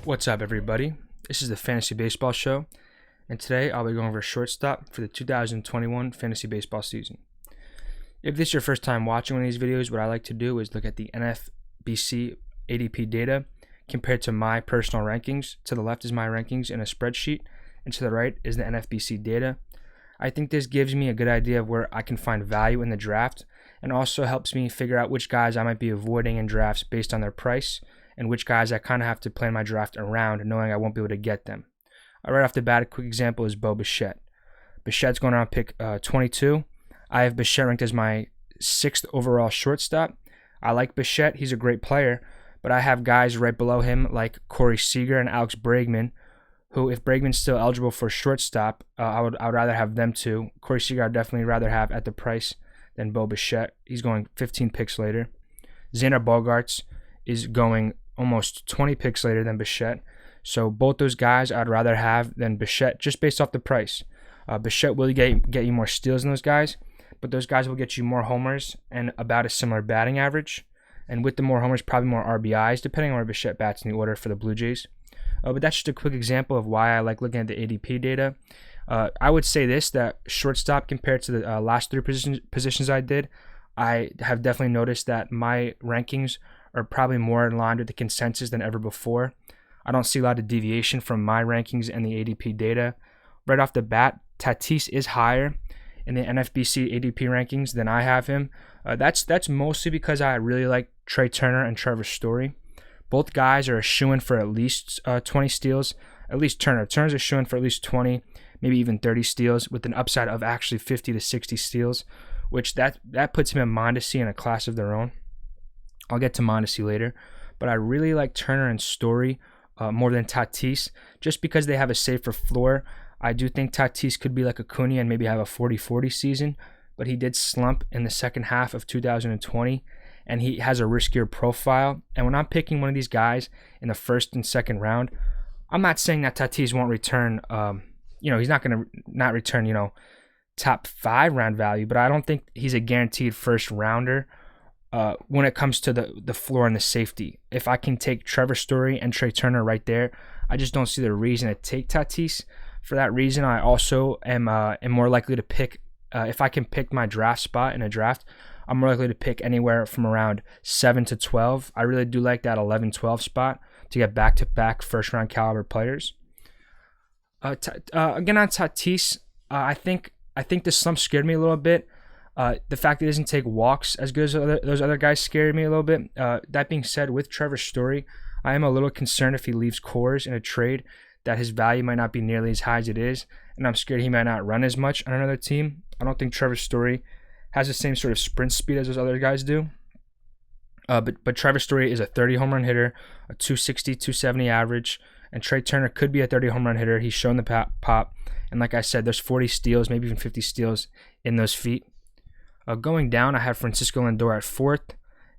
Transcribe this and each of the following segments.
What's up, everybody? This is the Fantasy Baseball Show, and today I'll be going over shortstop for the 2021 Fantasy Baseball season. If this is your first time watching one of these videos, what I like to do is look at the NFBC ADP data compared to my personal rankings. To the left is my rankings in a spreadsheet, and to the right is the NFBC data. I think this gives me a good idea of where I can find value in the draft, and also helps me figure out which guys I might be avoiding in drafts based on their price, and which guys I kind of have to plan my draft around, knowing I won't be able to get them. Right off the bat, a quick example is Bo Bichette. Bichette's going around pick 22. I have Bichette ranked as my 6th overall shortstop. I like Bichette. He's a great player, but I have guys right below him like Corey Seager and Alex Bregman, who, if Bregman's still eligible for shortstop, I would rather have them two. Corey Seager I'd definitely rather have at the price than Bo Bichette. He's going 15 picks later. Xander Bogaerts is going almost 20 picks later than Bichette. So both those guys I'd rather have than Bichette just based off the price. Bichette will get you more steals than those guys, but those guys will get you more homers and about a similar batting average. And with the more homers, probably more RBIs, depending on where Bichette bats in the order for the Blue Jays. But that's just a quick example of why I like looking at the ADP data. I would say this, that shortstop compared to the last three positions I did, I have definitely noticed that my rankings are probably more in line with the consensus than ever before. I don't see a lot of deviation from my rankings and the ADP data. Right off the bat, Tatis is higher in the NFBC ADP rankings than I have him. That's mostly because I really like Trey Turner and Trevor Story. Both guys are a shoo-in for at least 20 steals. At least Turner. Turner's a shoo-in for at least 20, maybe even 30 steals, with an upside of actually 50 to 60 steals, which that puts him in Mondesi in a class of their own. I'll get to Mondesi later, but I really like Turner and Story more than Tatis, just because they have a safer floor. I do think Tatis could be like Acuna and maybe have a 40-40 season, but he did slump in the second half of 2020, and he has a riskier profile. And when I'm picking one of these guys in the first and second round, I'm not saying that Tatis won't return, he's not going to not return, top 5 round value, but I don't think he's a guaranteed first rounder when it comes to the floor and the safety. If I can take Trevor Story and Trey Turner right there, I just don't see the reason to take Tatis. For that reason, I also am more likely to pick, if I can pick my draft spot in a draft, I'm more likely to pick anywhere from around 7 to 12. I really do like that 11-12 spot to get back-to-back first-round caliber players. Again, on Tatis, I think the slump scared me a little bit. The fact that he doesn't take walks as good as those other guys scared me a little bit. That being said, with Trevor Story, I am a little concerned if he leaves Coors in a trade that his value might not be nearly as high as it is, and I'm scared he might not run as much on another team. I don't think Trevor Story has the same sort of sprint speed as those other guys do. But Trevor Story is a 30 home run hitter, a 260, 270 average, and Trey Turner could be a 30 home run hitter. He's shown the pop, and like I said, there's 40 steals, maybe even 50 steals in those feet. Going down, I have Francisco Lindor at 4th,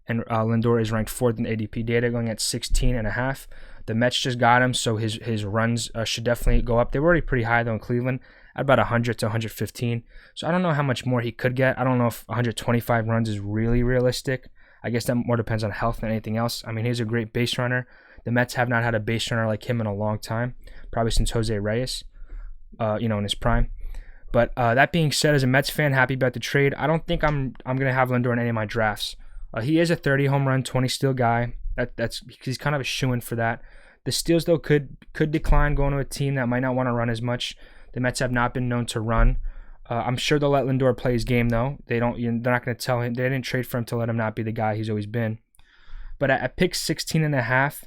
and Lindor is ranked 4th in ADP data, going at 16.5. The Mets just got him, so his runs should definitely go up. They were already pretty high, though, in Cleveland, at about 100 to 115. So I don't know how much more he could get. I don't know if 125 runs is really realistic. I guess that more depends on health than anything else. I mean, he's a great base runner. The Mets have not had a base runner like him in a long time, probably since Jose Reyes, in his prime. But that being said, as a Mets fan, happy about the trade. I don't think I'm going to have Lindor in any of my drafts. He is a 30 home run, 20 steal guy. He's kind of a shoo-in for that. The steals, though, could decline going to a team that might not want to run as much. The Mets have not been known to run. I'm sure they'll let Lindor play his game, though. They're not going to tell him. They didn't trade for him to let him not be the guy he's always been. But at pick 16.5,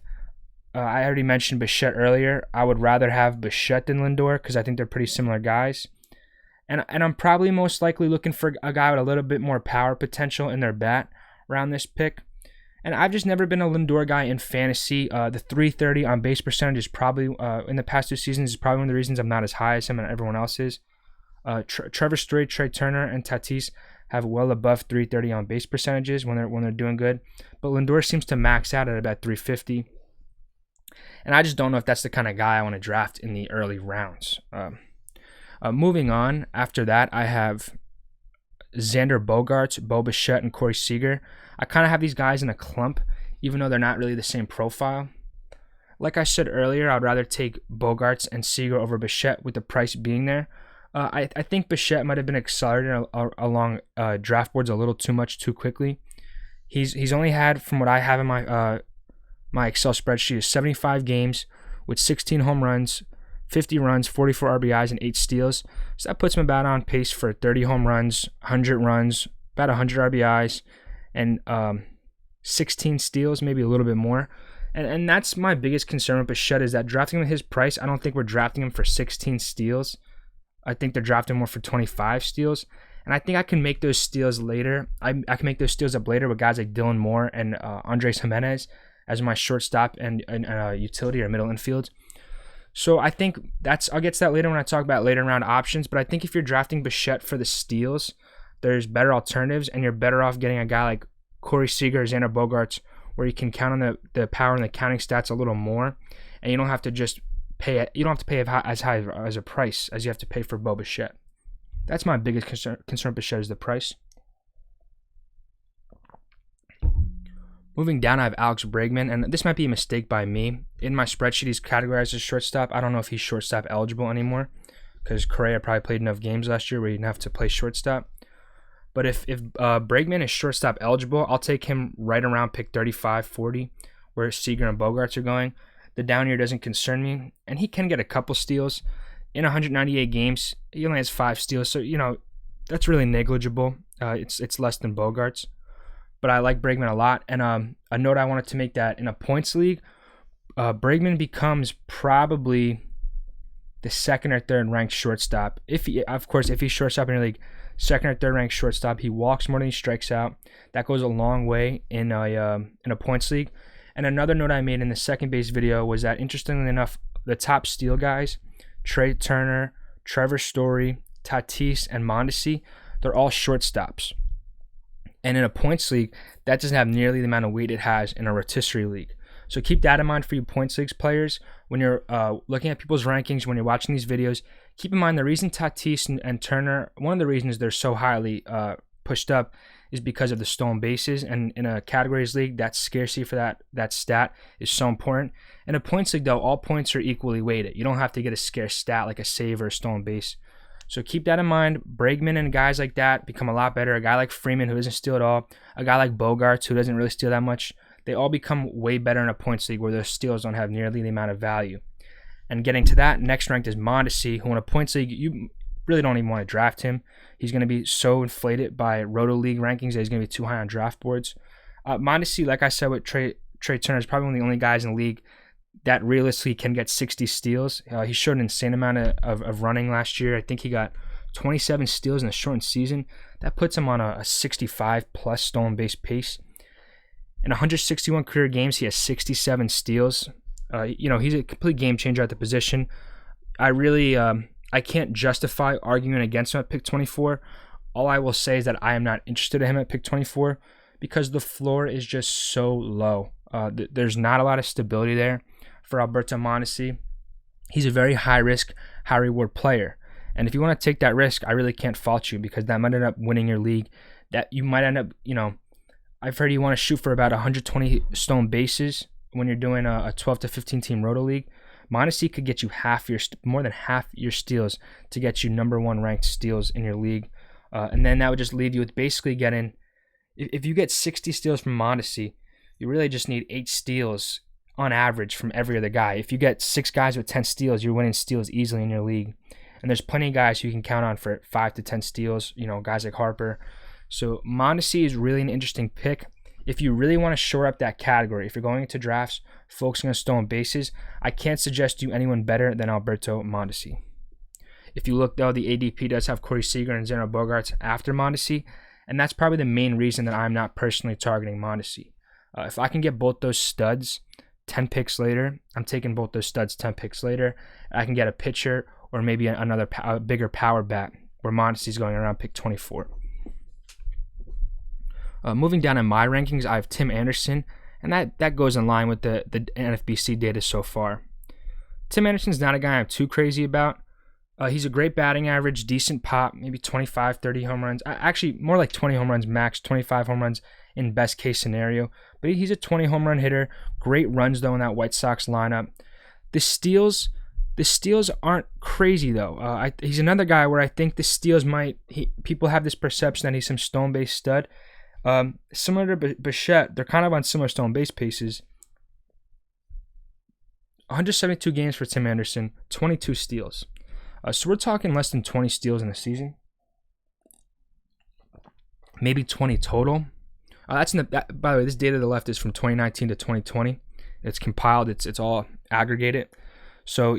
I already mentioned Bichette earlier. I would rather have Bichette than Lindor because I think they're pretty similar guys. And I'm probably most likely looking for a guy with a little bit more power potential in their bat around this pick. And I've just never been a Lindor guy in fantasy. The 330 on base percentage is probably, in the past 2 seasons, is probably one of the reasons I'm not as high as him and everyone else is. Trevor Story, Trey Turner, and Tatis have well above 330 on base percentages when they're doing good. But Lindor seems to max out at about 350. And I just don't know if that's the kind of guy I want to draft in the early rounds. Moving on, after that, I have Xander Bogaerts, Bo Bichette, and Corey Seager. I kind of have these guys in a clump, even though they're not really the same profile. Like I said earlier, I'd rather take Bogaerts and Seager over Bichette with the price being there. I think Bichette might have been accelerated along draft boards a little too much too quickly. He's only had, from what I have in my Excel spreadsheet, is 75 games with 16 home runs, 50 runs, 44 RBIs, and 8 steals. So that puts him about on pace for 30 home runs, 100 runs, about 100 RBIs, and 16 steals, maybe a little bit more. And that's my biggest concern with Bichette, is that drafting him at his price, I don't think we're drafting him for 16 steals. I think they're drafting more for 25 steals. And I think I can make those steals later. I can make those steals up later with guys like Dylan Moore and Andres Jimenez as my shortstop and utility or middle infield. So I think I'll get to that later when I talk about later round options. But I think if you're drafting Bichette for the steals, there's better alternatives, and you're better off getting a guy like Corey Seager or Xander Bogaerts, where you can count on the power and the counting stats a little more, and you don't have to just pay it. You don't have to pay as high as a price as you have to pay for Bo Bichette. That's my biggest concern with Bichette, is the price. Moving down, I have Alex Bregman, and this might be a mistake by me. In my spreadsheet, he's categorized as shortstop. I don't know if he's shortstop eligible anymore, because Correa probably played enough games last year where he didn't have to play shortstop. But if Bregman is shortstop eligible, I'll take him right around pick 35, 40, where Seager and Bogaerts are going. The down year doesn't concern me, and he can get a couple steals. In 198 games, he only has 5 steals, so that's really negligible. It's less than Bogaerts, but I like Bregman a lot. And a note I wanted to make, that in a points league, Bregman becomes probably the second or third ranked shortstop. If he's shortstop in your league, second or third ranked shortstop. He walks more than he strikes out. That goes a long way in a points league. And another note I made in the second base video was that, interestingly enough, the top steal guys, Trey Turner, Trevor Story, Tatis, and Mondesi, they're all shortstops. And in a points league, that doesn't have nearly the amount of weight it has in a rotisserie league. So keep that in mind for you points leagues players. When you're looking at people's rankings, when you're watching these videos, keep in mind the reason Tatis and Turner, one of the reasons they're so highly pushed up, is because of the stolen bases. And in a categories league, that scarcity for that stat is so important. In a points league, though, all points are equally weighted. You don't have to get a scarce stat like a save or a stolen base. So keep that in mind. Bregman and guys like that become a lot better. A guy like Freeman, who doesn't steal at all. A guy like Bogaerts, who doesn't really steal that much. They all become way better in a points league where their steals don't have nearly the amount of value. And getting to that, next ranked is Mondesi, who in a points league, you really don't even want to draft him. He's going to be so inflated by Roto League rankings that he's going to be too high on draft boards. Mondesi, like I said with Trey Turner, is probably one of the only guys in the league that realistically can get 60 steals. He showed an insane amount of running last year. I think he got 27 steals in a shortened season. That puts him on a 65-plus stolen base pace. In 161 career games, he has 67 steals. He's a complete game changer at the position. I can't justify arguing against him at pick 24. All I will say is that I am not interested in him at pick 24 because the floor is just so low. There's not a lot of stability there for Alberto Mondesi. He's a very high-risk, high-reward player. And if you want to take that risk, I really can't fault you, because that might end up winning your league. That you might end up, I've heard you want to shoot for about 120 stolen bases when you're doing a 12 to 15 team Roto League. Mondesi could get you more than half your steals to get you number 1 ranked steals in your league. And then that would just leave you with basically getting, if you get 60 steals from Mondesi, you really just need 8 steals on average from every other guy. If you get 6 guys with 10 steals, you're winning steals easily in your league. And there's plenty of guys who you can count on for 5 to 10 steals, guys like Harper. So Mondesi is really an interesting pick. If you really want to shore up that category, if you're going into drafts focusing on stolen bases, I can't suggest you anyone better than Alberto Mondesi. If you look, though, the ADP does have Corey Seager and Xander Bogaerts after Mondesi, and that's probably the main reason that I'm not personally targeting Mondesi. If I can get both those studs 10 picks later, I'm taking both those studs 10 picks later. I can get a pitcher or maybe another bigger power bat where Mondesi's going around pick 24. Moving down in my rankings, I have Tim Anderson, and that goes in line with the NFBC data so far. Tim Anderson's not a guy I'm too crazy about. He's a great batting average, decent pop, maybe 25, 30 home runs. Actually, more like 20 home runs max, 25 home runs in best case scenario. But he's a 20 home run hitter. Great runs though in that White Sox lineup. The steals aren't crazy though. He's another guy where I think the steals people have this perception that he's some stone base stud. Similar to Bichette, they're kind of on similar stone base paces. 172 games for Tim Anderson, 22 steals. So we're talking less than 20 steals in a season. Maybe 20 total. By the way, this data to the left is from 2019 to 2020. It's compiled. It's all aggregated. So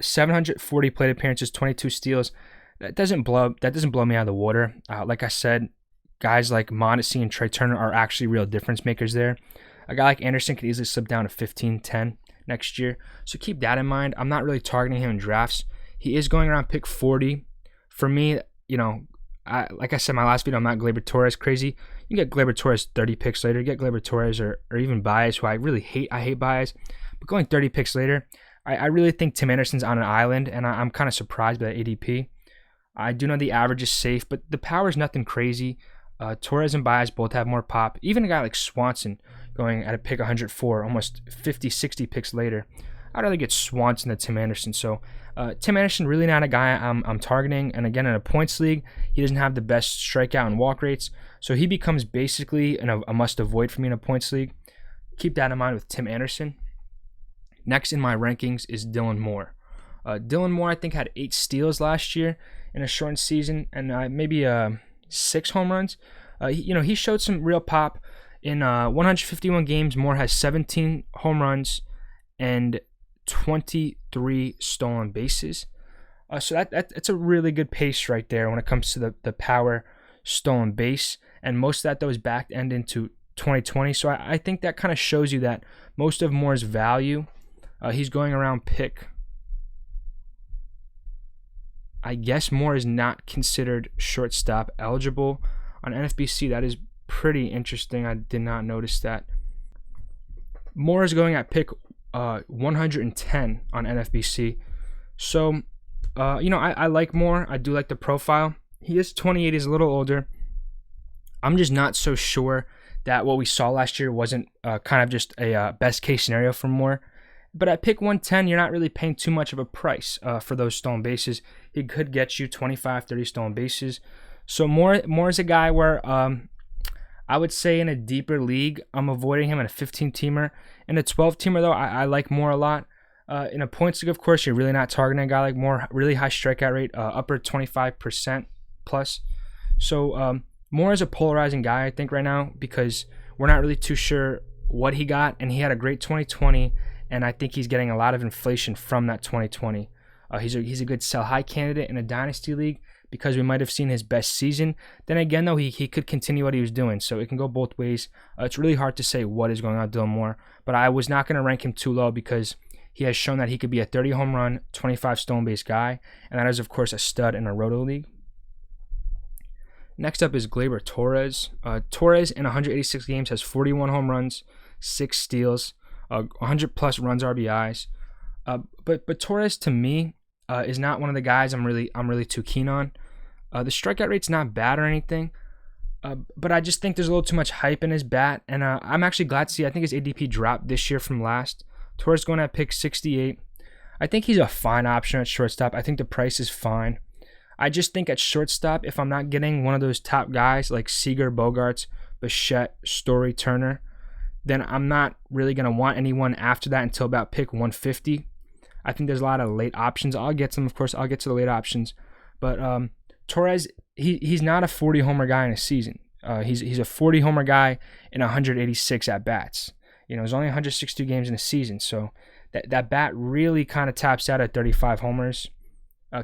740 plate appearances, 22 steals. That doesn't blow me out of the water. Like I said, guys like Mondesi and Trey Turner are actually real difference makers there. A guy like Anderson could easily slip down to 15, 10 next year. So keep that in mind. I'm not really targeting him in drafts. He is going around pick 40. For me, like I said in my last video, I'm not Gleyber Torres crazy. You can get Gleyber Torres 30 picks later. You get Gleyber Torres or even Baez, who I really hate. I hate Baez. But going 30 picks later, I really think Tim Anderson's on an island, and I'm kind of surprised by the ADP. I do know the average is safe, but the power is nothing crazy. Torres and Baez both have more pop. Even a guy like Swanson going at a pick 104, almost 50, 60 picks later. I'd rather get Swanson than Tim Anderson. So Tim Anderson, really not a guy I'm targeting. And again, in a points league, he doesn't have the best strikeout and walk rates. So he becomes basically a must-avoid for me in a points league. Keep that in mind with Tim Anderson. Next in my rankings is Dylan Moore. Dylan Moore, I think, had 8 steals last year in a shortened season and maybe 6 home runs. He showed some real pop. In 151 games, Moore has 17 home runs and 23 stolen bases. So that's a really good pace right there when it comes to the power stolen base. And most of that, though, is back end into 2020. So I think that kind of shows you that most of Moore's value, he's going around pick. I guess Moore is not considered shortstop eligible on NFBC. That is pretty interesting. I did not notice that. Moore is going at pick 110 on NFBC. So, I like Moore. I do like the profile. He is 28. He's a little older. I'm just not so sure that what we saw last year wasn't kind of just a best case scenario for Moore. But at pick 110, you're not really paying too much of a price for those stolen bases. He could get you 25, 30 stolen bases. So Moore is a guy where I would say in a deeper league, I'm avoiding him in a 15-teamer. In a 12-teamer, though, I like Moore a lot. In a points league, of course, you're really not targeting a guy like Moore. Really high strikeout rate, upper 25% plus. So Moore is a polarizing guy, I think, right now because we're not really too sure what he got. And he had a great 2020, and I think he's getting a lot of inflation from that 2020. He's a good sell-high candidate in a dynasty league because we might have seen his best season. Then again, though, he could continue what he was doing, so it can go both ways. It's really hard to say what is going on with Dylan Moore, but I was not going to rank him too low because he has shown that he could be a 30 home run, 25 stolen base guy, and that is, of course, a stud in a roto league. Next up is Gleyber Torres. Torres in 186 games has 41 home runs, 6 steals, 100+ runs, RBIs. But Torres, to me, is not one of the guys I'm really too keen on. The strikeout rate's not bad or anything, but I just think there's a little too much hype in his bat, and I'm actually glad to see. I think his ADP dropped this year from last. Torres going at pick 68. I think he's a fine option at shortstop. I think the price is fine. I just think at shortstop, if I'm not getting one of those top guys like Seager, Bogarts, Bichette, Story, Turner, then I'm not really going to want anyone after that until about pick 150. I think there's a lot of late options. I'll get some, of course. I'll get to the late options. But Torres, he's not a 40 homer guy in a season. He's a 40 homer guy in 186 at bats. There's only 162 games in a season, so that bat really kind of taps out at 35 homers.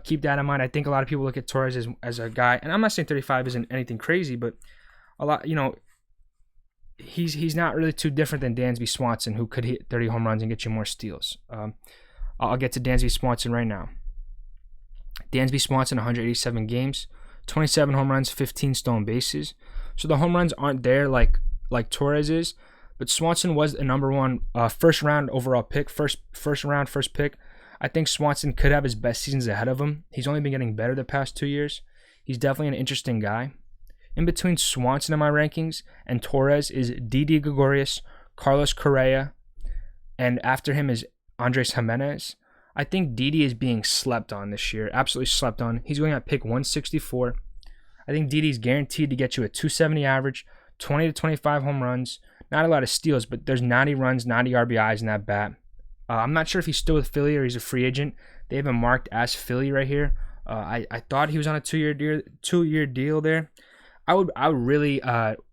Keep that in mind. I think a lot of people look at Torres as a guy, and I'm not saying 35 isn't anything crazy, but a lot, he's not really too different than Dansby Swanson, who could hit 30 home runs and get you more steals. I'll get to Dansby Swanson right now. Dansby Swanson, 187 games, 27 home runs, 15 stolen bases. So the home runs aren't there like Torres is, but Swanson was a number one first round overall pick, first pick. I think Swanson could have his best seasons ahead of him. He's only been getting better the past 2 years. He's definitely an interesting guy. In between Swanson in my rankings and Torres is Didi Gregorius, Carlos Correa, and after him is Andres Jimenez. I think Didi is being slept on this year, absolutely slept on. He's going at pick 164. I think Didi's guaranteed to get you a 270 average, 20 to 25 home runs. Not a lot of steals, but there's 90 runs, 90 RBIs in that bat. I'm not sure if he's still with Philly or he's a free agent. They have him marked as Philly right here. I thought he was on a two-year deal there. I would really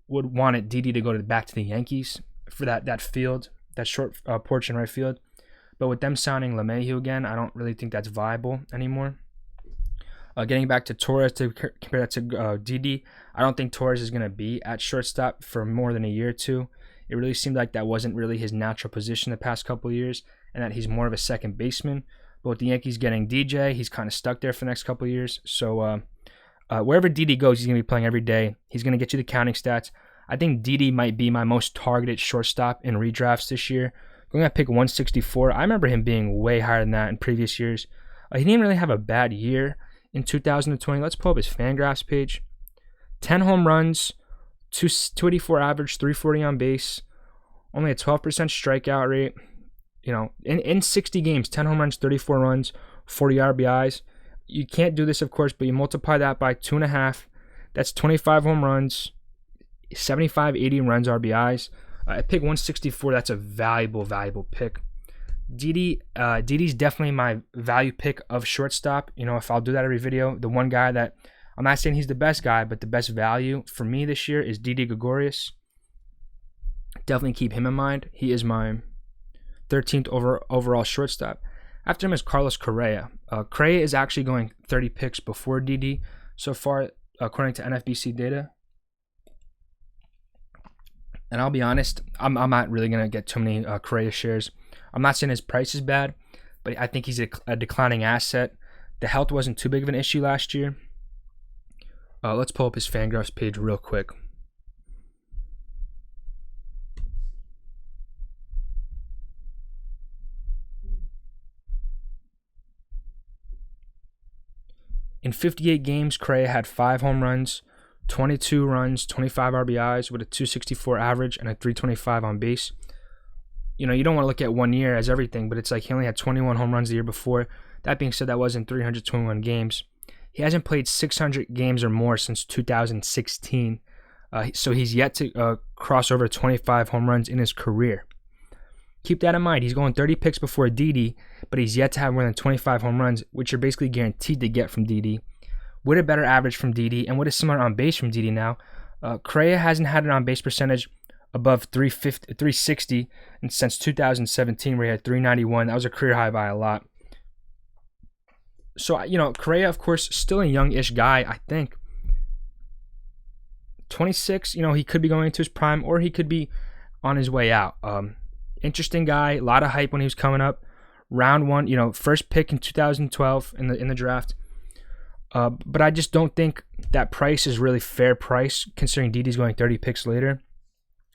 want it Didi to go back to the Yankees for that field, that short porch in right field. But with them signing LeMahieu again, I don't really think that's viable anymore. Getting back to Torres to compare that to Didi, I don't think Torres is going to be at shortstop for more than a year or two. It really seemed like that wasn't really his natural position the past couple of years, and that he's more of a second baseman. But with the Yankees getting DJ, he's kind of stuck there for the next couple of years. So wherever Didi goes, he's going to be playing every day. He's going to get you the counting stats. I think Didi might be my most targeted shortstop in redrafts this year. Going at pick 164, I remember him being way higher than that in previous years. He didn't really have a bad year in 2020. Let's pull up his Fangraphs page. 10 home runs, 284 average, 340 on base, only a 12% strikeout rate. You know, in 60 games, 10 home runs, 34 runs, 40 RBIs. You can't do this, of course, but you multiply that by 2.5. That's 25 home runs, 75, 80 runs, RBIs. At pick 164, that's a valuable pick. Didi's definitely my value pick of shortstop. You know, if I'll do that every video, the one guy that I'm not saying he's the best guy, but the best value for me this year is Didi Gregorius. Definitely keep him in mind. He is my 13th overall shortstop. After him is Carlos Correa. Correa is actually going 30 picks before Didi so far, according to NFBC data. And I'll be honest, I'm not really going to get too many Correa shares. I'm not saying his price is bad, but I think he's a declining asset. The health wasn't too big of an issue last year. Let's pull up his Fangraphs page real quick. In 58 games, Correa had 5 home runs, 22 runs, 25 RBIs with a 264 average and a 325 on base. You know, you don't want to look at 1 year as everything, but it's like he only had 21 home runs the year before. That being said, that was in 321 games. He hasn't played 600 games or more since 2016, so he's yet to cross over 25 home runs in his career. Keep that in mind. He's going 30 picks before Didi, but he's yet to have more than 25 home runs, which you're basically guaranteed to get from Didi. With a better average from Didi and with a similar on base from Didi now, Correa hasn't had an on base percentage above 360 and since 2017, where he had 391. That was a career high by a lot. So, you know, Correa, of course, still a young-ish guy, I think. 26, you know, he could be going into his prime or he could be on his way out. Interesting guy, a lot of hype when he was coming up. Round 1, you know, first pick in 2012 in the draft. But I just don't think that price is really fair price considering Didi's going 30 picks later.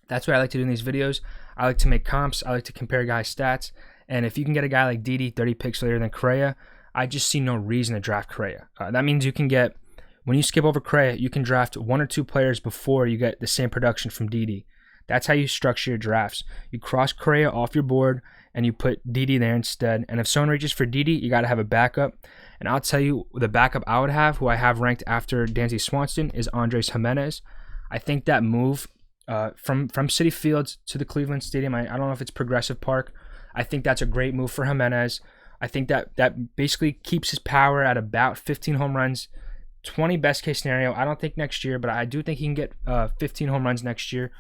That's what I like to do in these videos. I like to make comps. I like to compare guys' stats. And if you can get a guy like Didi 30 picks later than Correa, I just see no reason to draft Correa. That means you can get, when you skip over Correa, you can draft 1 or 2 players before you get the same production from Didi. That's how you structure your drafts. You cross Correa off your board and you put Didi there instead. And if someone reaches for Didi, you got to have a backup. And I'll tell you, the backup I would have, who I have ranked after Dansby Swanson, is Andres Jimenez. I think that move from Citi Fields to the Cleveland Stadium, I don't know if it's Progressive Park. I think that's a great move for Jimenez. I think that basically keeps his power at about 15 home runs, 20 best case scenario. I don't think next year, but I do think he can get 15 home runs next year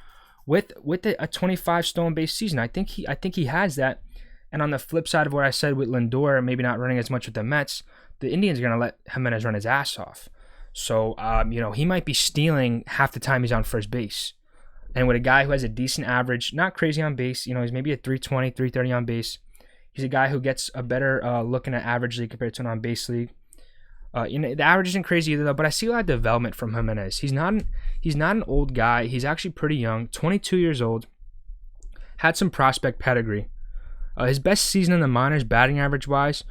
with a 25 stolen base season. I think he has that. And on the flip side of what I said with Lindor, maybe not running as much with the Mets, the Indians are going to let Jimenez run his ass off. So, you know, he might be stealing half the time he's on first base. And with a guy who has a decent average, not crazy on base, you know, he's maybe a 320, 330 on base. He's a guy who gets a better look in an average league compared to an on-base league. You know, the average isn't crazy either, though, but I see a lot of development from Jimenez. He's not an old guy. He's actually pretty young, 22 years old. Had some prospect pedigree. His best season in the minors, batting average-wise,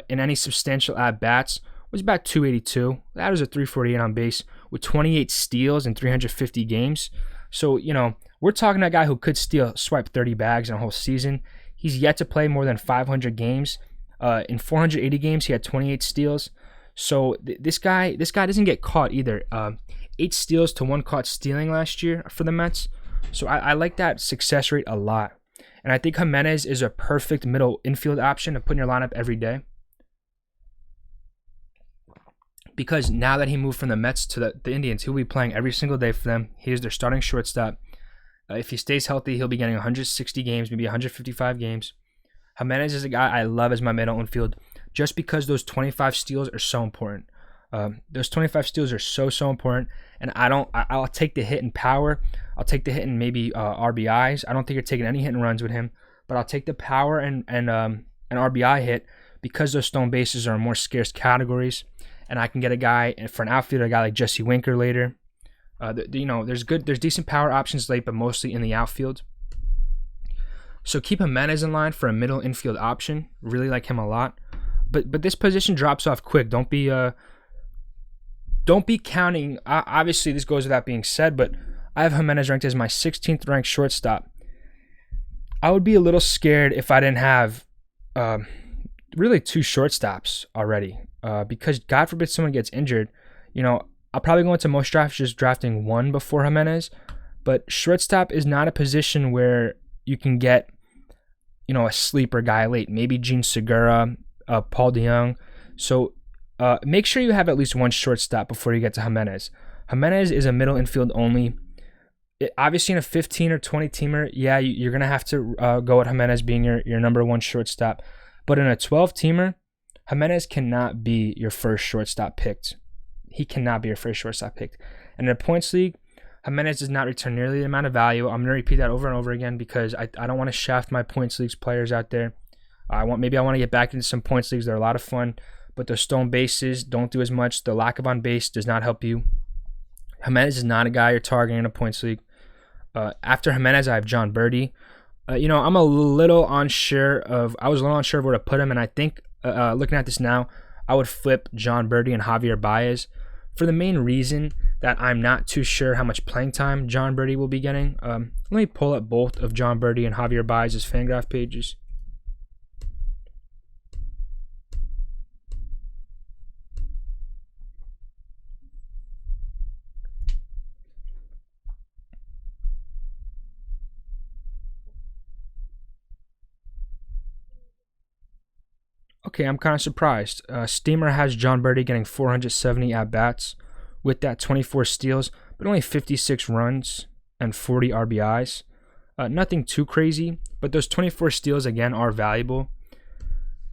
in any substantial at-bats, was about 282. That was a 348 on base with 28 steals in 350 games. So, we're talking a guy who could swipe 30 bags in a whole season. He's yet to play more than 500 games. In 480 games, he had 28 steals. So this guy doesn't get caught either. 8 steals to 1 caught stealing last year for the Mets. So I like that success rate a lot. And I think Jimenez is a perfect middle infield option to put in your lineup every day. Because now that he moved from the Mets to the Indians, he'll be playing every single day for them. He is their starting shortstop. If he stays healthy, he'll be getting 160 games, maybe 155 games. Jimenez is a guy I love as my middle infield just because those 25 steals are so important. Those 25 steals are so important, and I'll take the hit in power. I'll take the hit in maybe RBIs. I don't think you're taking any hit and runs with him, but I'll take the power and an RBI hit because those stolen bases are more scarce categories, and I can get a guy for an outfielder, a guy like Jesse Winker later. There's decent power options late, but mostly in the outfield. So keep Jimenez in line for a middle infield option. Really like him a lot, but this position drops off quick. Don't be counting. Obviously, this goes without being said, but I have Jimenez ranked as my 16th ranked shortstop. I would be a little scared if I didn't have really 2 shortstops already, because God forbid someone gets injured. I'll probably go into most drafts just drafting 1 before Jimenez, but shortstop is not a position where you can get, a sleeper guy late. Maybe Gene Segura, Paul DeYoung. So make sure you have at least 1 shortstop before you get to Jimenez. Jimenez is a middle infield only. Obviously, in a 15 or 20 teamer, yeah, you're going to have to go with Jimenez being your number 1 shortstop. But in a 12 teamer, Jimenez cannot be your first shortstop picked. He cannot be your first shortstop picked. And in a points league, Jimenez does not return nearly the amount of value. I'm going to repeat that over and over again because I don't want to shaft my points leagues players out there. Maybe I want to get back into some points leagues. They're a lot of fun, but those stolen bases don't do as much. The lack of on base does not help you. Jimenez is not a guy you're targeting in a points league. After Jimenez, I have John Birdie. I'm a little unsure of. I was a little unsure of where to put him, and I think looking at this now, I would flip John Birdie and Javier Baez for the main reason that I'm not too sure how much playing time John Birdie will be getting. Let me pull up both of John Birdie and Javier Baez's Fangraph pages. Okay, I'm kind of surprised. Steamer has John Birdie getting 470 at-bats with that 24 steals, but only 56 runs and 40 RBIs. Nothing too crazy, but those 24 steals, again, are valuable.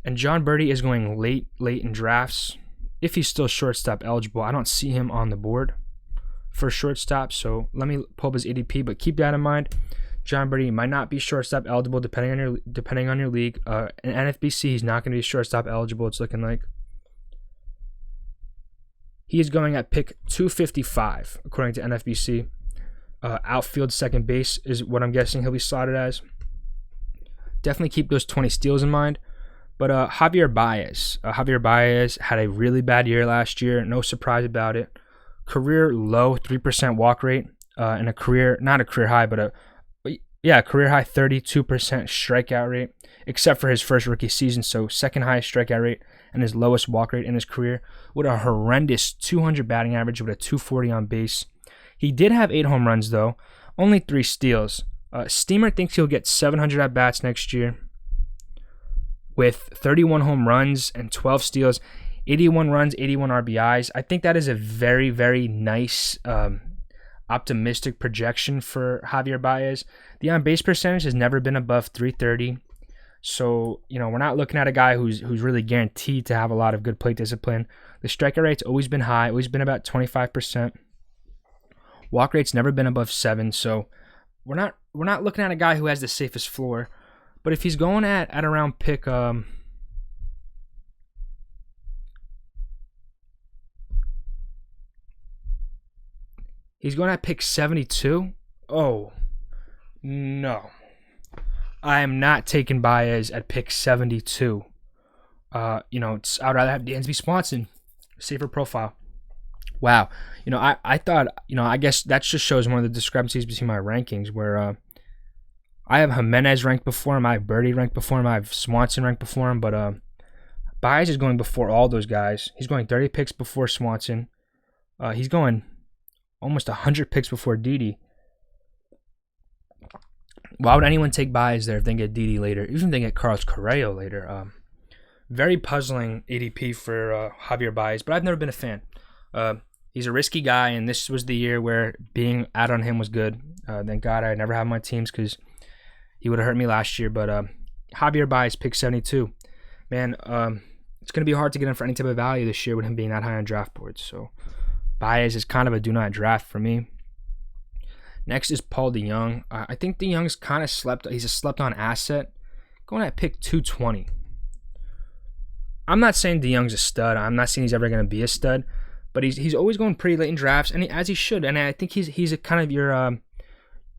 And John Birdie is going late in drafts. If he's still shortstop eligible, I don't see him on the board for shortstop, so let me pull up his ADP, but keep that in mind. John Birdie might not be shortstop eligible depending on your league. In NFBC, he's not going to be shortstop eligible, it's looking like. He is going at pick 255, according to NFBC. Outfield second base is what I'm guessing he'll be slotted as. Definitely keep those 20 steals in mind. But Javier Baez. Javier Baez had a really bad year last year. No surprise about it. Career low 3% walk rate. And a career, not a career high, but career high 32% strikeout rate, except for his first rookie season. So second highest strikeout rate and his lowest walk rate in his career, with a horrendous 200 batting average with a 240 on base. He did have 8 home runs though, only 3 steals. Steamer thinks he'll get 700 at bats next year with 31 home runs and 12 steals, 81 runs, 81 RBIs. I think that is a very, very nice optimistic projection for Javier Baez. The on-base percentage has never been above 330. So, we're not looking at a guy who's really guaranteed to have a lot of good plate discipline. The strikeout rate's always been high, always been about 25%. Walk rate's never been above 7, so we're not looking at a guy who has the safest floor. But if he's going at around pick he's going at pick 72. Oh, no. I am not taking Baez at pick 72. I'd rather have Dansby Swanson, safer profile. Wow. I thought, I guess that just shows one of the discrepancies between my rankings where I have Jimenez ranked before him, I have Birdie ranked before him, I have Swanson ranked before him, but Baez is going before all those guys. He's going 30 picks before Swanson. He's going almost 100 picks before Didi. Why would anyone take Baez there if they get Didi later? Even if they get Carlos Correa later. Very puzzling ADP for Javier Baez, but I've never been a fan. He's a risky guy, and this was the year where being out on him was good. Thank God I never had my teams because he would have hurt me last year. But Javier Baez, pick 72. Man, it's going to be hard to get him for any type of value this year with him being that high on draft boards. So Baez is kind of a do not draft for me. Next is Paul DeJong. I think DeJong's kind of slept. He's a slept-on asset. Going at pick 220. I'm not saying DeJong's a stud. I'm not saying he's ever going to be a stud. But he's always going pretty late in drafts, and as he should. And I think he's a kind of your,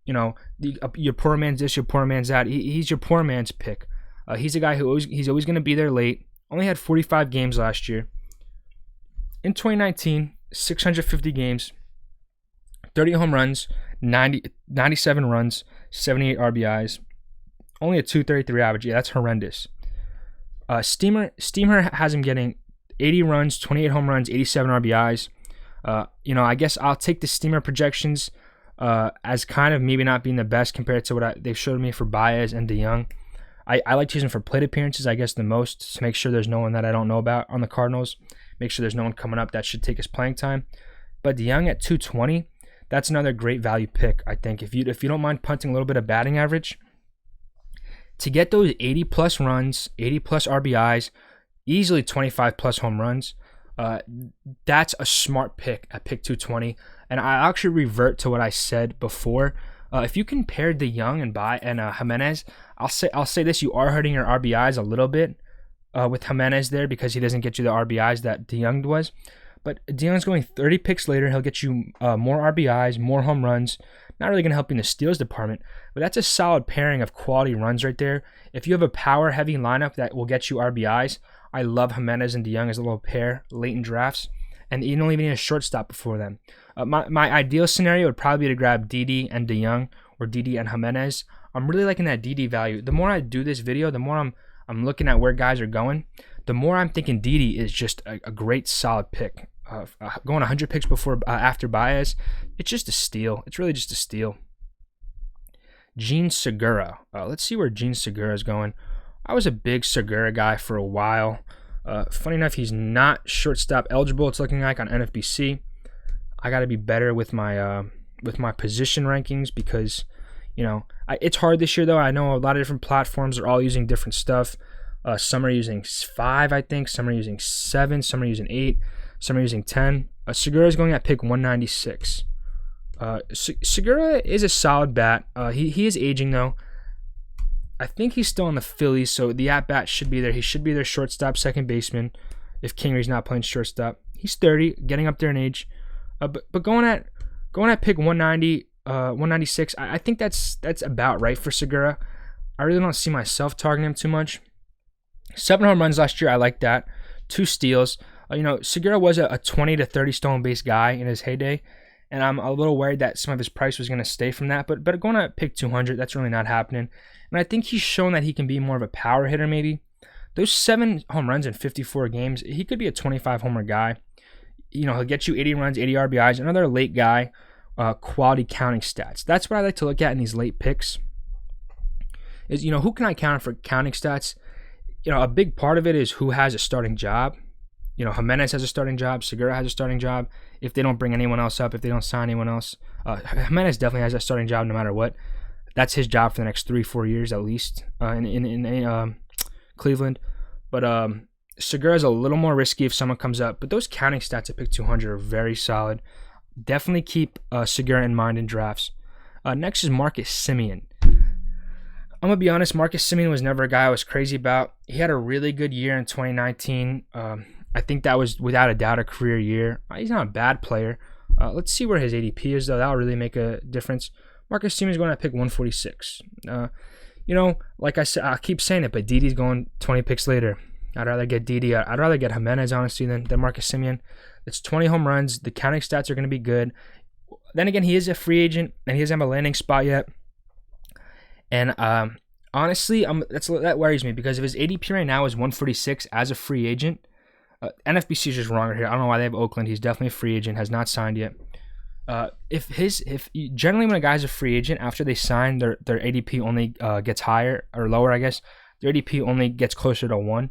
your poor man's this, your poor man's that. He's your poor man's pick. He's a guy he's always going to be there late. Only had 45 games last year. In 2019, 650 games, 30 home runs, 97 runs, 78 RBIs, only a 233 average. Yeah, that's horrendous. Steamer has him getting 80 runs, 28 home runs, 87 RBIs. I guess I'll take the Steamer projections as kind of maybe not being the best compared to what they've showed me for Baez and DeJong. I like to use him for plate appearances, I guess, the most, to make sure there's no one that I don't know about on the Cardinals. Make sure there's no one coming up that should take his playing time. But DeJong at 220, that's another great value pick, I think. If you don't mind punting a little bit of batting average, to get those 80-plus runs, 80-plus RBIs, easily 25-plus home runs, that's a smart pick at pick 220. And I actually revert to what I said before. If you compare DeJong and Jimenez, I'll say this: you are hurting your RBIs a little bit with Jimenez there because he doesn't get you the RBIs that DeJong was. But DeJong's going 30 picks later. He'll get you more RBIs, more home runs. Not really going to help you in the steals department, but that's a solid pairing of quality runs right there. If you have a power-heavy lineup that will get you RBIs, I love Jimenez and DeJong as a little pair late in drafts, and you don't even need a shortstop before them. My ideal scenario would probably be to grab Didi and DeJong or Didi and Jimenez. I'm really liking that Didi value. The more I do this video, the more I'm looking at where guys are going, the more I'm thinking Didi is just a great solid pick. Going 100 picks after Baez, it's just a steal. It's really just a steal. Gene Segura. Let's see where Gene Segura is going. I was a big Segura guy for a while. Funny enough, he's not shortstop eligible. It's looking like on NFBC. I got to be better with my position rankings because, it's hard this year though. I know a lot of different platforms are all using different stuff. Some are using 5, I think. Some are using 7. Some are using 8. Some are using 10. Segura is going at pick 196. Segura is a solid bat. He is aging though. I think he's still on the Phillies, so the at-bat should be there. He should be their shortstop, second baseman, if Kingery's not playing shortstop. He's 30, getting up there in age. But going at pick 190, 196, I think that's about right for Segura. I really don't see myself targeting him too much. 7 home runs last year, I like that. 2 steals. Segura was a 20 to 30 stolen base guy in his heyday, and I'm a little worried that some of his price was going to stay from that. But going at pick 200, that's really not happening. And I think he's shown that he can be more of a power hitter maybe. Those 7 home runs in 54 games, he could be a 25 homer guy. He'll get you 80 runs, 80 RBIs, another late guy, quality counting stats. That's what I like to look at in these late picks. Is, who can I count for counting stats? A big part of it is who has a starting job. Jimenez has a starting job. Segura has a starting job. If they don't bring anyone else up, if they don't sign anyone else, Jimenez definitely has a starting job no matter what. That's his job for the next 3-4 years at least in Cleveland. But Segura is a little more risky if someone comes up. But those counting stats at pick 200 are very solid. Definitely keep Segura in mind in drafts. Next is Marcus Semien. I'm going to be honest, Marcus Semien was never a guy I was crazy about. He had a really good year in 2019. I think that was without a doubt a career year. He's not a bad player. Let's see where his ADP is, though. That'll really make a difference. Marcus Semien is going to pick 146. Like I said, I keep saying it, but Didi's going 20 picks later. I'd rather get Didi. I'd rather get Jimenez, honestly, than Marcus Semien. It's 20 home runs. The counting stats are going to be good. Then again, he is a free agent, and he doesn't have a landing spot yet. And honestly, that worries me because if his ADP right now is 146 as a free agent, NFBC is just wrong here. I don't know why they have Oakland. He's definitely a free agent, has not signed yet. Generally when a guy's a free agent, after they sign, their ADP only gets higher or lower, I guess. Their ADP only gets closer to 1.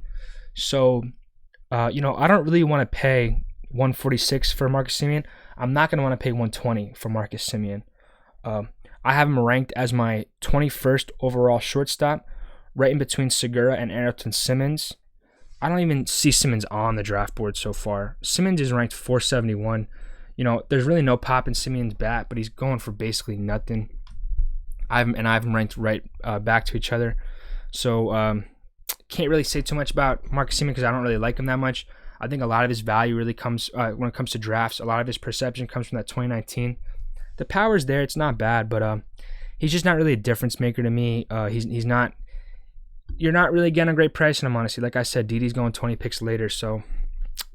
So, I don't really want to pay 146 for Marcus Semien. I'm not going to want to pay 120 for Marcus Semien. I have him ranked as my 21st overall shortstop, right in between Segura and Ayrton Simmons. I don't even see Simmons on the draft board so far. Simmons is ranked 471. There's really no pop in Simeon's bat, but he's going for basically nothing. I have him ranked right back to each other. So can't really say too much about Marcus Semien because I don't really like him that much. I think a lot of his value really comes when it comes to drafts. A lot of his perception comes from that 2019. The power's there; it's not bad, but he's just not really a difference maker to me. He's not. You're not really getting a great price on him, honestly. Like I said, Didi's going 20 picks later, so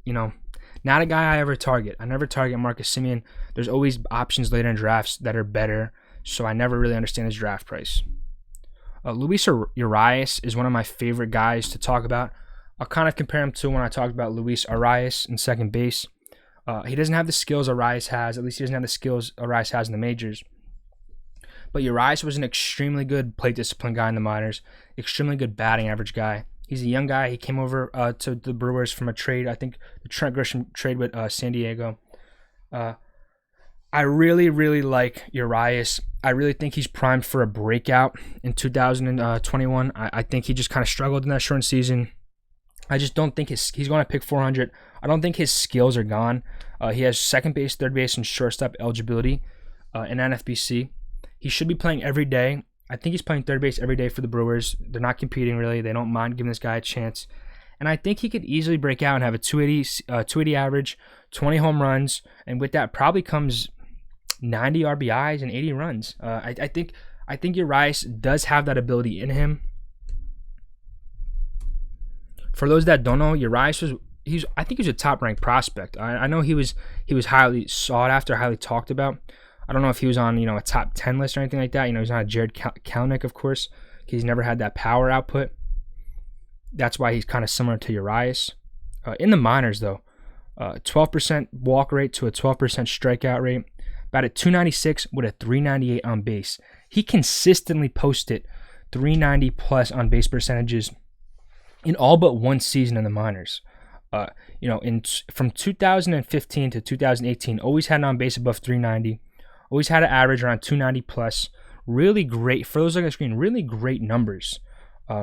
not a guy I ever target. I never target Marcus Semien. There's always options later in drafts that are better, so I never really understand his draft price. Luis Urias is one of my favorite guys to talk about. I'll kind of compare him to when I talked about Luis Arias in second base. He doesn't have the skills Arias has. At least he doesn't have the skills Arias has in the majors. But Urias was an extremely good plate discipline guy in the minors, extremely good batting average guy. He's a young guy. He came over to the Brewers from a trade, I think the Trent Grisham trade with San Diego. I really, really like Urias. I really think he's primed for a breakout in 2021. I think he just kind of struggled in that short season. I just don't think he's going to pick 400. I don't think his skills are gone. He has second base, third base, and shortstop eligibility in NFBC. He should be playing every day. I think he's playing third base every day for the Brewers. They're not competing really. They don't mind giving this guy a chance. And I think he could easily break out and have a 280 average, 20 home runs, and with that probably comes 90 RBIs and 80 runs. I think Urias does have that ability in him. For those that don't know, Urias I think he was a top ranked prospect. I know he was highly sought after, highly talked about. I don't know if he was on a top 10 list or anything like that. He's not a Jared Kelenic, of course, because he's never had that power output. That's why he's kind of similar to Urias. In the minors, though, 12% walk rate to a 12% strikeout rate, about a 296 with a 398 on base. He consistently posted 390 plus on base percentages in all but one season in the minors. From 2015 to 2018, always had an on base above 390. Always had an average around 290 plus. Really great, for those looking at the screen, really great numbers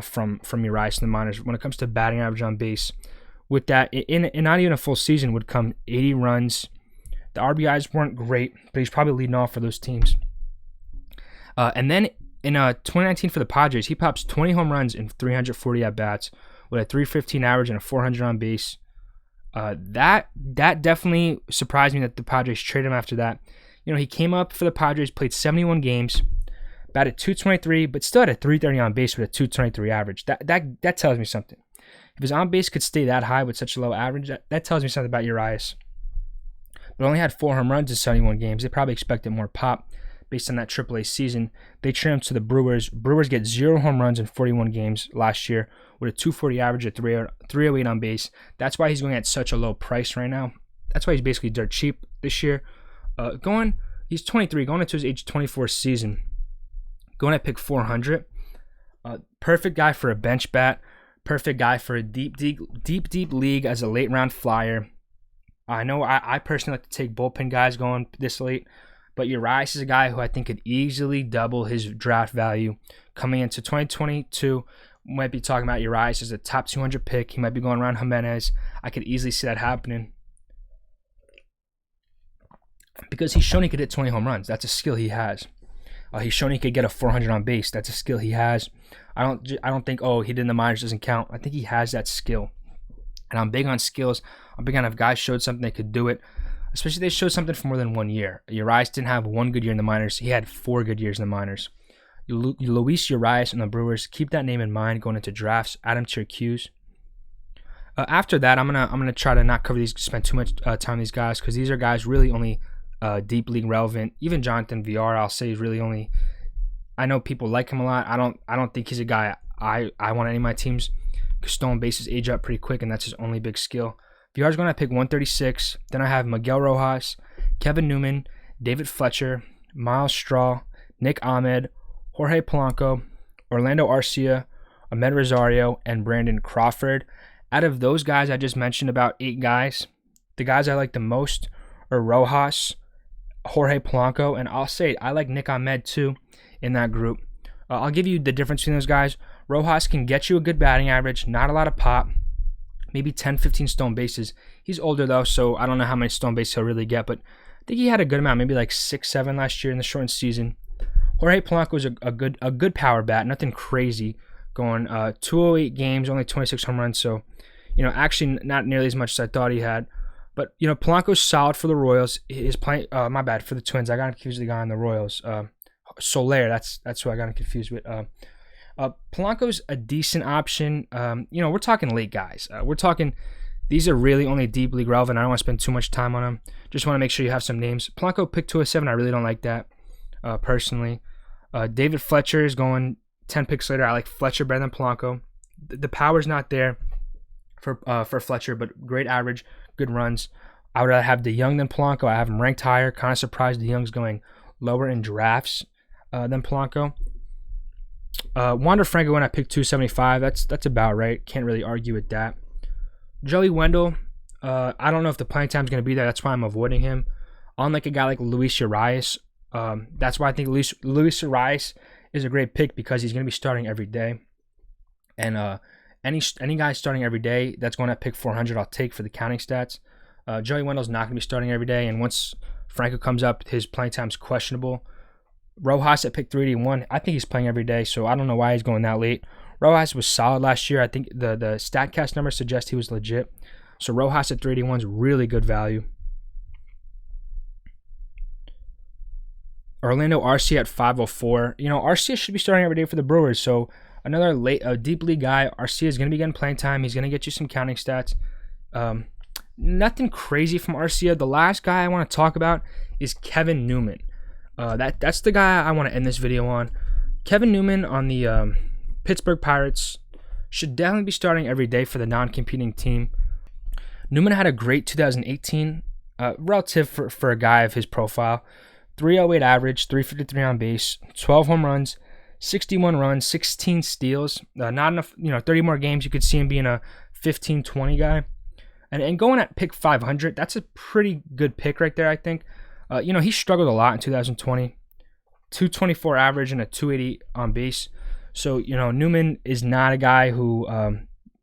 from Urias in the minors when it comes to batting average on base. With that, in not even a full season would come 80 runs. The RBIs weren't great, but he's probably leading off for those teams. And then in 2019 for the Padres, he pops 20 home runs in 340 at-bats with a 315 average and a 400 on base. That definitely surprised me that the Padres traded him after that. He came up for the Padres, played 71 games, batted 223, but still had a 330 on base with a 223 average. That tells me something. If his on base could stay that high with such a low average, that tells me something about Urias. But only had 4 home runs in 71 games. They probably expected more pop based on that AAA season. They traded him to the Brewers. Brewers get 0 home runs in 41 games last year with a 240 average at 308 on base. That's why he's going at such a low price right now. That's why he's basically dirt cheap this year. He's 23, going into his age 24 season, going at pick 400. Perfect guy for a bench bat. Perfect guy for a deep league as a late round flyer. I know I personally like to take bullpen guys going this late, but Urias is a guy who I think could easily double his draft value coming into 2022. We might be talking about Urias as a top 200 pick. He might be going around Jimenez. I could easily see that happening. Because he's shown he could hit 20 home runs. That's a skill he has. He's shown he could get a 400 on base. That's a skill he has. I don't think, he did in the minors doesn't count. I think he has that skill. And I'm big on skills. I'm big on if guys showed something they could do it. Especially if they showed something for more than 1 year. Urias didn't have 1 good year in the minors. He had 4 good years in the minors. Luis Urias and the Brewers, keep that name in mind going into drafts. Add him to your queues. After that, I'm gonna try to not cover these, spend too much time on these guys, because these are guys really only deep league relevant. Even Jonathan VR, I'll say, is really only. I know people like him a lot. I don't think he's a guy I want any of my teams, because stolen bases age up pretty quick, and that's his only big skill. VR's going to pick 136. Then I have Miguel Rojas, Kevin Newman, David Fletcher, Miles Straw, Nick Ahmed, Jorge Polanco, Orlando Arcia, Ahmed Rosario, and Brandon Crawford. Out of those guys I just mentioned, about 8 guys, the guys I like the most are Rojas, Jorge Polanco, and I'll say I like Nick Ahmed too in that group. I'll give you the difference between those guys. Rojas can get you a good batting average, not a lot of pop, maybe 10, 15 stolen bases. He's older though, so I don't know how many stolen bases he'll really get, but I think he had a good amount, maybe like 6, 7 last year in the shortened season. Jorge Polanco is a good power bat, nothing crazy, going 208 games, only 26 home runs, so actually not nearly as much as I thought he had. But Polanco's solid for the Royals. He's playing my bad, for the Twins. I got confused with the guy on the Royals. Soler, that's who I got confused with. Polanco's a decent option. We're talking late guys. We're talking, these are really only deep league relevant. I don't want to spend too much time on them. Just want to make sure you have some names. Polanco picked 207. I really don't like that personally. David Fletcher is going 10 picks later. I like Fletcher better than Polanco. The power's not there for Fletcher, but great average, good runs. I would rather have DeYoung than Polanco. I have him ranked higher. Kind of surprised DeYoung's going lower in drafts than Polanco. Wander Franco when I picked 275. That's about right. Can't really argue with that. Joey Wendell. I don't know if the playing time is going to be there. That's why I'm avoiding him. Unlike a guy like Luis Urias, that's why I think Luis Urias is a great pick, because he's going to be starting every day. And any guy starting every day that's going to pick 400, I'll take for the counting stats. Joey Wendell's not going to be starting every day, and once Franco comes up, his playing time's questionable. Rojas at pick 381, I think he's playing every day, so I don't know why he's going that late. Rojas was solid last year. I think the StatCast numbers suggest he was legit. So Rojas at 381 is really good value. Orlando Arcia at 504. Arcia should be starting every day for the Brewers, so another deep league guy. Arcia is going to be getting playing time. He's going to get you some counting stats. Nothing crazy from Arcia. The last guy I want to talk about is Kevin Newman. That's the guy I want to end this video on. Kevin Newman on the Pittsburgh Pirates should definitely be starting every day for the non-competing team. Newman had a great 2018, relative for a guy of his profile. 308 average, 353 on base, 12 home runs, 61 runs, 16 steals. Not enough, 30 more games. You could see him being a 15-20 guy. And going at pick 500, that's a pretty good pick right there, I think. He struggled a lot in 2020. 224 average and a 280 on base. So, Newman is not a guy who,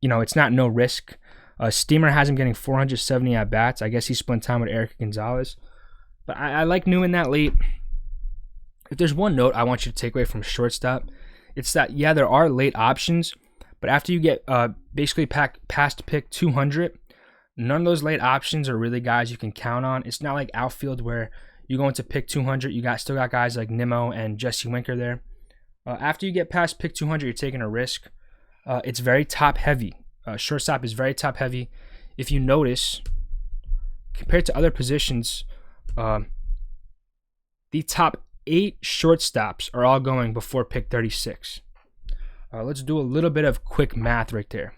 it's not no risk. Steamer has him getting 470 at-bats. I guess he spent time with Eric Gonzalez. But I like Newman that late. If there's one note I want you to take away from shortstop, it's that, yeah, there are late options, but after you get basically past pick 200, none of those late options are really guys you can count on. It's not like outfield where you go into pick 200, you still got guys like Nimmo and Jesse Winker there. After you get past pick 200, you're taking a risk. It's very top heavy. Shortstop is very top heavy. If you notice, compared to other positions, the top 8 shortstops are all going before pick 36. Let's do a little bit of quick math right there.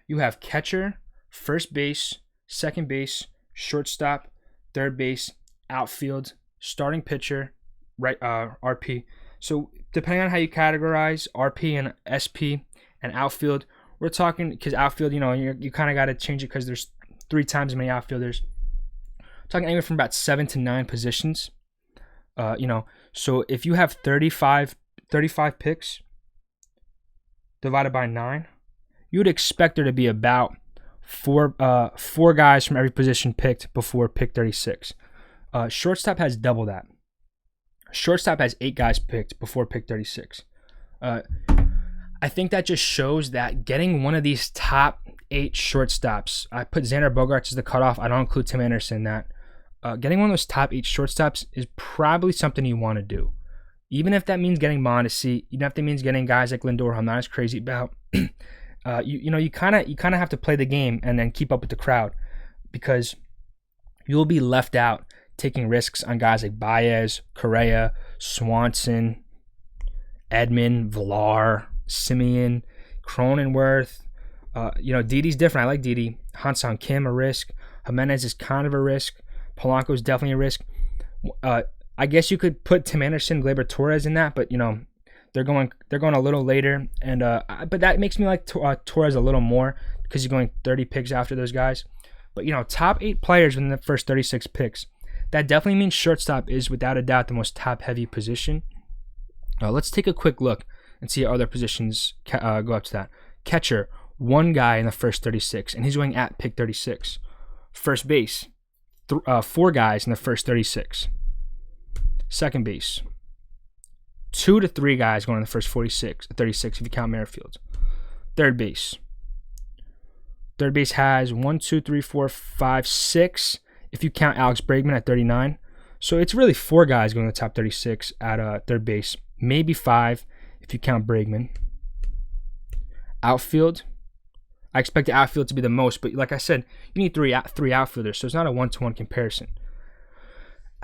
You have catcher, first base, second base, shortstop, third base, outfield, starting pitcher, right, RP. So depending on how you categorize RP and SP and outfield, we're talking, because outfield, you kind of got to change it because there's 3 times as many outfielders. Talking anywhere from about 7 to 9 positions. So if you have 35 picks divided by 9, you would expect there to be about four guys from every position picked before pick 36. Shortstop has double that. Shortstop has 8 guys picked before pick 36. I think that just shows that getting one of these top 8 shortstops, I put Xander Bogaerts as the cutoff. I don't include Tim Anderson in that. Getting one of those top 8 shortstops is probably something you want to do. Even if that means getting Mondesi, even if that means getting guys like Lindor, who I'm not as crazy about. you kind of have to play the game and then keep up with the crowd, because you'll be left out taking risks on guys like Baez, Correa, Swanson, Edman, Villar, Simeon, Cronenworth. Didi's different. I like Didi. Han-Sang Kim, a risk. Jimenez is kind of a risk. Polanco is definitely a risk. I guess you could put Tim Anderson, Gleyber Torres in that, but they're going a little later, and but that makes me like Torres a little more because you're going 30 picks after those guys. But top 8 players within the first 36 picks. That definitely means shortstop is without a doubt the most top-heavy position. Let's take a quick look and see how other positions go up to that. Catcher, 1 guy in the first 36, and he's going at pick 36. First base, 4 guys in the first 36. Second base, 2 to 3 guys going in the first 36 if you count Merrifield. Third base has 1, 2, 3, 4, 5, 6 if you count Alex Bregman at 39. So it's really 4 guys going to the top 36 at third base, maybe 5 if you count Bregman. Outfield, I expect the outfield to be the most, but like I said, you need three outfielders, so it's not a 1-to-1 comparison.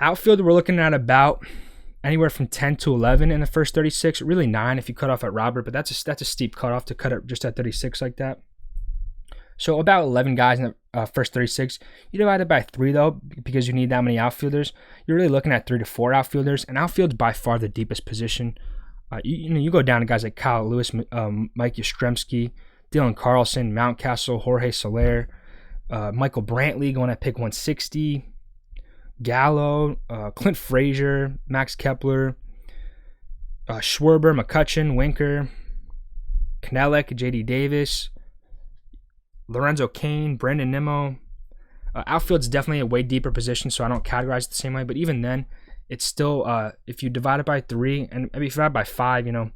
Outfield, we're looking at about anywhere from 10 to 11 in the first 36, really 9 if you cut off at Robert, but that's a steep cutoff to cut it just at 36 like that. So about 11 guys in the first 36. You divide it by 3 though, because you need that many outfielders. You're really looking at 3 to 4 outfielders, and outfield's by far the deepest position. You go down to guys like Kyle Lewis, Mike Yastrzemski, Dylan Carlson, Mountcastle, Jorge Soler, Michael Brantley going at pick 160, Gallo, Clint Frazier, Max Kepler, Schwarber, McCutchen, Winker, Knelek, J.D. Davis, Lorenzo Cain, Brandon Nimmo. Outfield's definitely a way deeper position, so I don't categorize it the same way. But even then, it's still, if you divide it by 3, and maybe if you divide it by 5, it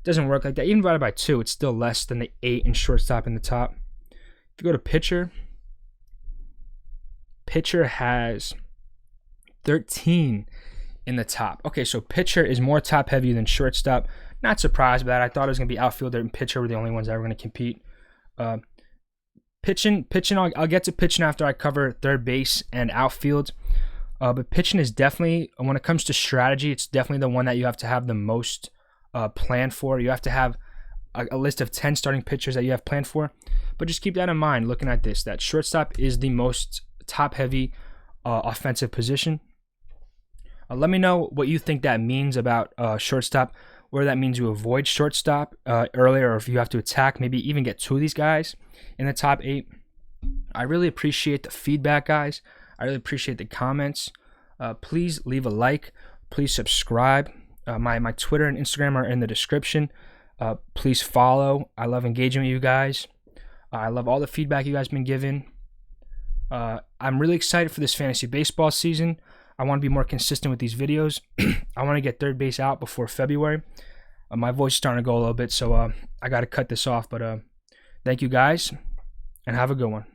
doesn't work like that. Even divided by 2, it's still less than the 8 in shortstop in the top. If you go to pitcher has 13 in the top. Okay, so pitcher is more top heavy than shortstop. Not surprised by that. I thought it was going to be outfielder and pitcher were the only ones that were going to compete. Pitching. I'll get to pitching after I cover third base and outfield. But pitching is definitely, when it comes to strategy, it's definitely the one that you have to have the most planned for. You have to have a list of 10 starting pitchers that you have planned for. But just keep that in mind looking at this, that shortstop is the most top-heavy offensive position. Let me know what you think that means about shortstop, whether that means you avoid shortstop earlier, or if you have to attack, maybe even get 2 of these guys in the top 8. I really appreciate the feedback, guys. I really appreciate the comments. Please leave a like. Please subscribe. My Twitter and Instagram are in the description. Please follow. I love engaging with you guys. I love all the feedback you guys have been giving. I'm really excited for this fantasy baseball season. I want to be more consistent with these videos. I want to get third base out before February. My voice is starting to go a little bit, so I got to cut this off. But thank you guys, and have a good one.